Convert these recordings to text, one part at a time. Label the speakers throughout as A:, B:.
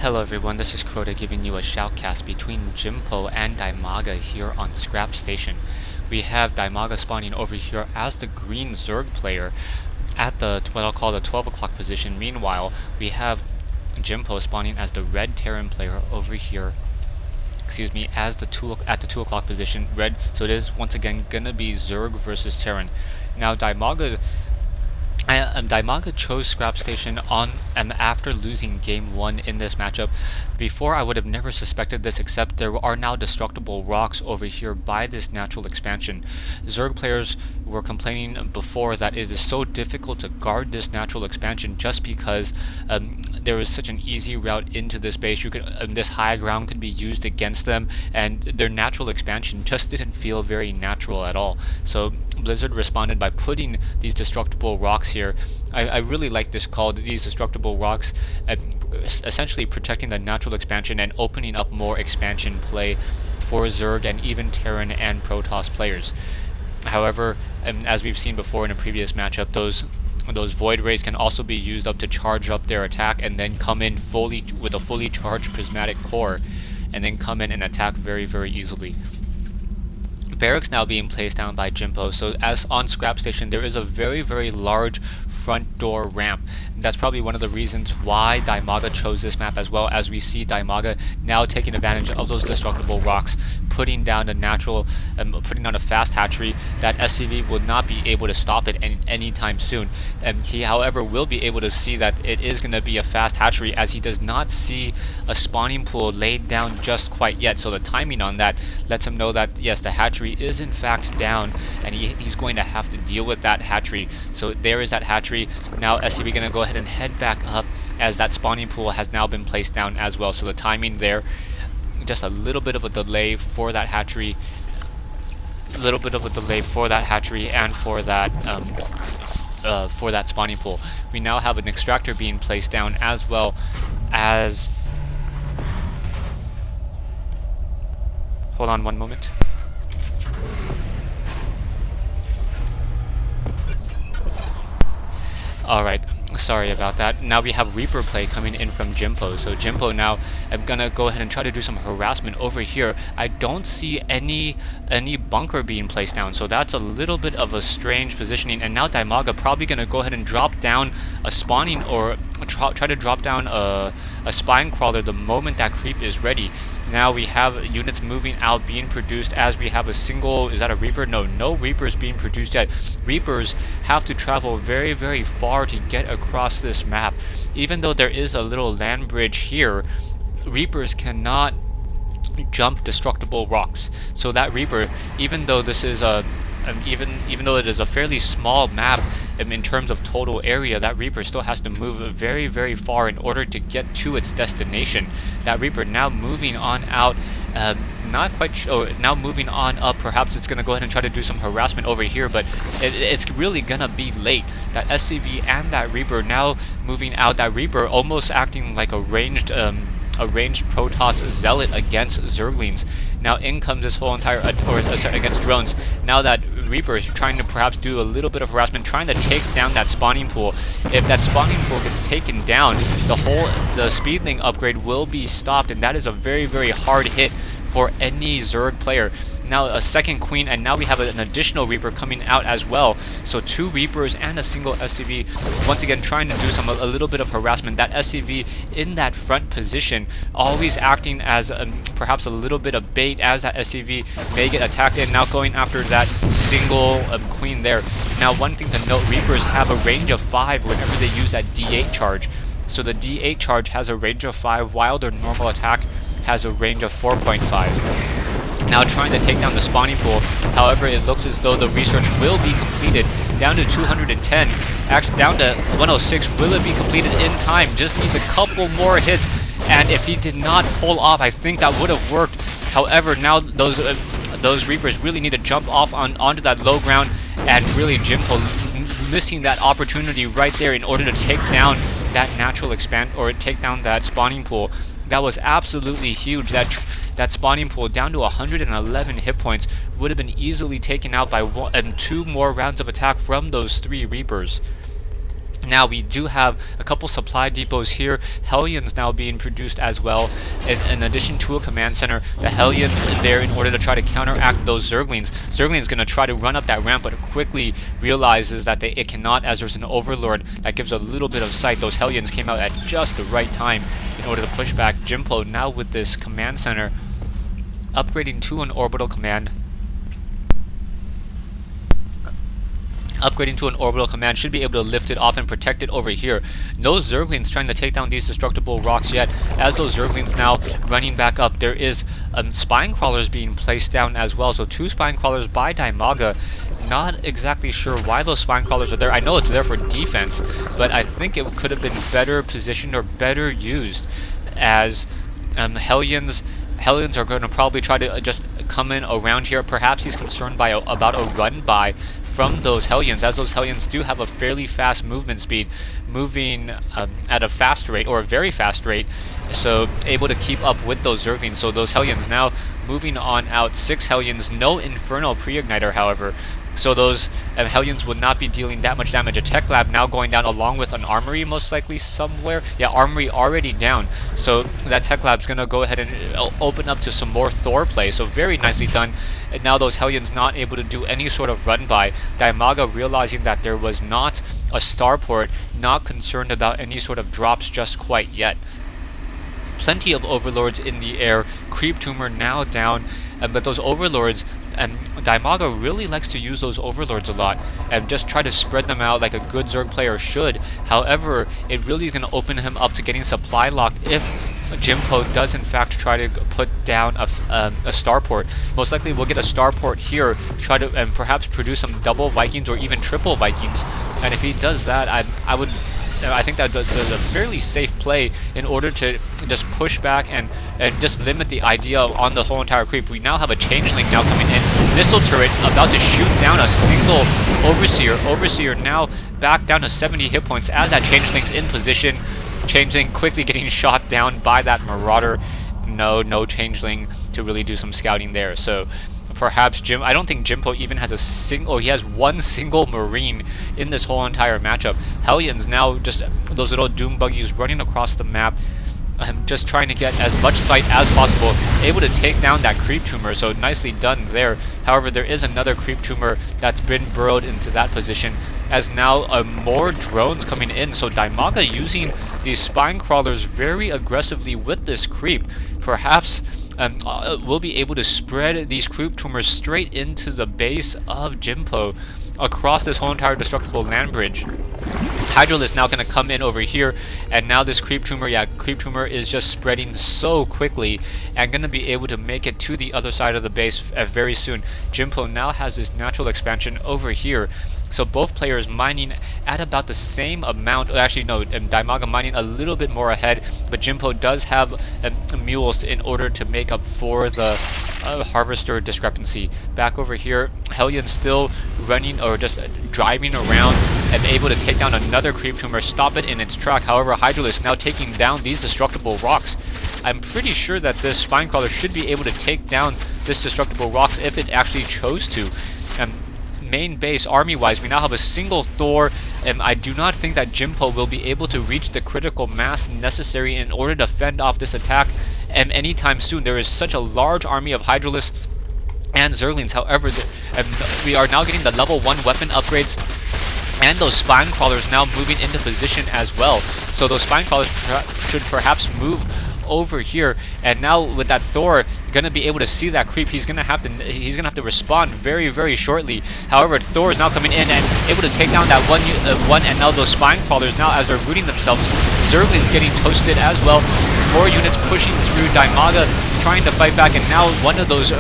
A: Hello everyone, this is Crota giving you a shoutcast between Jimpo and DIMAGA here on Scrap Station. We have DIMAGA spawning over here as the green Zerg player at the what I'll call the 12 o'clock position. Meanwhile, we have Jimpo spawning as the red Terran player over here. Excuse me, as the 2 o'clock position, red. So it is once again gonna be Zerg versus Terran. Now DIMAGA chose Scrap Station on after losing Game 1 in this matchup. Before, I would have never suspected this, except there are now destructible rocks over here by this natural expansion. Zerg players were complaining before that it is so difficult to guard this natural expansion just because there is such an easy route into this base. You could this high ground could be used against them, and their natural expansion just didn't feel very natural at all. So Blizzard responded by putting these destructible rocks here. I really like this call, these destructible rocks, essentially protecting the natural expansion and opening up more expansion play for Zerg and even Terran and Protoss players. However, as we've seen before in a previous matchup, those Void Rays can also be used up to charge up their attack and then come in fully with a fully charged prismatic core and then come in and attack very, very easily. Barracks now being placed down by Jimpo, so as on Scrap Station there is a very, very large front door ramp. That's probably one of the reasons why DIMAGA chose this map, as well as we see DIMAGA now taking advantage of those destructible rocks, putting down a natural, putting down a fast hatchery that SCV will not be able to stop it anytime soon. He, however, will be able to see that it is going to be a fast hatchery, as he does not see a spawning pool laid down just quite yet. So the timing on that lets him know that yes, the hatchery is in fact down, and he's going to have to deal with that hatchery. So there is that hatchery. Now SCV going to go ahead and head back up, as that spawning pool has now been placed down as well. So the timing there, just a little bit of a delay for that hatchery, and for that spawning pool. We now have an extractor being placed down, as well as, hold on one moment. Alright, sorry about that. Now we have Reaper play coming in from Jimpo. So Jimpo now, I'm gonna go ahead and try to do some harassment over here. I don't see any bunker being placed down, so that's a little bit of a strange positioning. And now DIMAGA probably gonna go ahead and drop down a spawning, or try to drop down a spine crawler the moment that creep is ready. Now we have units moving out, being produced, as we have a single, is that a Reaper? No Reapers being produced yet. Reapers have to travel very, very far to get across this map. Even though there is a little land bridge here, Reapers cannot jump destructible rocks. So that Reaper, even though this is a even though it is a fairly small map in terms of total area, that Reaper still has to move very, very far in order to get to its destination. That Reaper now moving on out, not quite sure, now moving on up. Perhaps it's going to go ahead and try to do some harassment over here, but it's really going to be late. That SCV and that Reaper now moving out, that Reaper almost acting like a ranged Protoss Zealot against Zerglings. Now in comes this whole entire, against drones. Now that Reaper is trying to perhaps do a little bit of harassment, trying to take down that spawning pool. If that spawning pool gets taken down, the speedling upgrade will be stopped, and that is a very, very hard hit for any Zerg player. Now a second queen, and now we have an additional Reaper coming out as well. So two Reapers and a single SCV, once again trying to do a little bit of harassment. That SCV in that front position, always acting as perhaps a little bit of bait, as that SCV may get attacked, and now going after that single queen there. Now one thing to note, Reapers have a range of 5 whenever they use that D8 charge. So the D8 charge has a range of 5, while their normal attack has a range of 4.5. Now trying to take down the spawning pool. However, it looks as though the research will be completed. Down to 210, actually down to 106. Will it be completed in time? Just needs a couple more hits, and if he did not pull off, I think that would have worked. However, now those Reapers really need to jump off onto that low ground, and really Jimpo missing that opportunity right there in order to take down that natural or take down that spawning pool. That was absolutely huge. That spawning pool down to 111 hit points would have been easily taken out by 2 more rounds of attack from those 3 Reapers. Now we do have a couple supply depots here, Hellions now being produced as well, in addition to a command center. The Hellion there in order to try to counteract those Zerglings. Zergling's going to try to run up that ramp, but quickly realizes that it cannot, as there's an Overlord that gives a little bit of sight. Those Hellions came out at just the right time in order to push back. Jimpo now with this command center, upgrading to an orbital command. Upgrading to an orbital command, should be able to lift it off and protect it over here. No Zerglings trying to take down these destructible rocks yet. As those Zerglings now running back up, there is spine crawlers being placed down as well. So 2 spine crawlers by DIMAGA. Not exactly sure why those spine crawlers are there. I know it's there for defense, but I think it could have been better positioned or better used, as Hellions are going to probably try to just come in around here. Perhaps he's concerned about a run by from those Hellions, as those Hellions do have a fairly fast movement speed, moving at a fast rate, or a very fast rate, so able to keep up with those Zerglings. So those Hellions now moving on out. 6 Hellions, no Infernal Pre-Igniter, however. So those Hellions would not be dealing that much damage. A Tech Lab now going down along with an Armory most likely somewhere. Yeah, Armory already down. So that Tech Lab's going to go ahead and open up to some more Thor play. So very nicely done. And now those Hellions not able to do any sort of run by. DIMAGA realizing that there was not a starport, not concerned about any sort of drops just quite yet. Plenty of Overlords in the air. Creep Tumor now down. But those Overlords, DIMAGA really likes to use those Overlords a lot and just try to spread them out like a good Zerg player should. However, it really is going to open him up to getting supply locked if Jimpo does in fact try to put down a starport. Most likely we'll get a starport here, try to perhaps produce some double Vikings or even triple Vikings. And if he does that, I think that's a fairly safe play in order to just push back and just limit the idea on the whole entire creep. We now have a Changeling now coming in. Missile turret about to shoot down a single Overseer. Overseer now back down to 70 hit points as that Changeling's in position. Changeling quickly getting shot down by that Marauder. No Changeling to really do some scouting there. So perhaps I don't think Jimpo even has he has one single Marine in this whole entire matchup. Hellions now just those little Doom buggies running across the map, just trying to get as much sight as possible, able to take down that Creep Tumor, so nicely done there. However, there is another Creep Tumor that's been burrowed into that position, as now more drones coming in. So DIMAGA using these spine crawlers very aggressively with this creep. Perhaps we'll be able to spread these Creep Tumors straight into the base of Jimpo across this whole entire destructible land bridge. Hydralisk now going to come in over here, and now this Creep Tumor, Creep Tumor is just spreading so quickly and going to be able to make it to the other side of the base very soon. Jimpo now has this natural expansion over here. So both players mining at about the same amount. Actually, no, DIMAGA mining a little bit more ahead, but Jimpo does have mules in order to make up for the harvester discrepancy. Back over here, Hellion still running or just driving around and able to take down another Creep Tumor, stop it in its track. However, Hydralisk now taking down these destructible rocks. I'm pretty sure that this Spine Crawler should be able to take down this destructible rocks if it actually chose to. Main base, army-wise, we now have a single Thor, and I do not think that Jimpo will be able to reach the critical mass necessary in order to fend off this attack anytime soon. There is such a large army of Hydralisk and Zerglings. However, we are now getting the level 1 weapon upgrades, and those spine crawlers now moving into position as well. So those spine crawlers should perhaps move over here, and now with that Thor gonna be able to see that creep, he's gonna have to respond very shortly. However, Thor is now coming in and able to take down that one, and now those spine crawlers now as they're rooting themselves. Zergling's getting toasted as well. More units pushing through. DIMAGA trying to fight back, and now one of those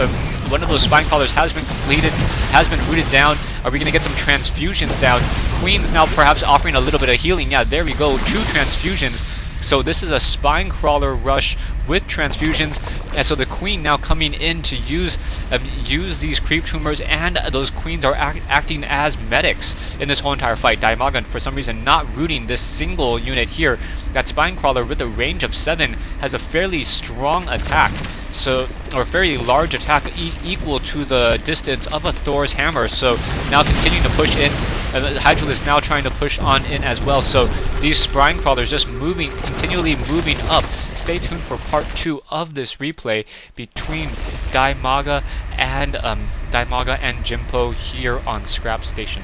A: spine crawlers has been completed, has been rooted down. Are we going to get some transfusions down? Queen's now perhaps offering a little bit of healing. Yeah, there we go, 2 transfusions. So this is a spine crawler rush with transfusions, and so the Queen now coming in to use these Creep Tumors, and those Queens are acting as medics in this whole entire fight. DIMAGA, for some reason, not rooting this single unit here. That spine crawler with a range of 7 has a fairly strong attack, or fairly large attack, equal to the distance of a Thor's hammer. So now continuing to push in. Hydralisk now trying to push on in as well. So these Sprine Crawlers just continually moving up. Stay tuned for part 2 of this replay between DIMAGA and Jimpo here on Scrap Station.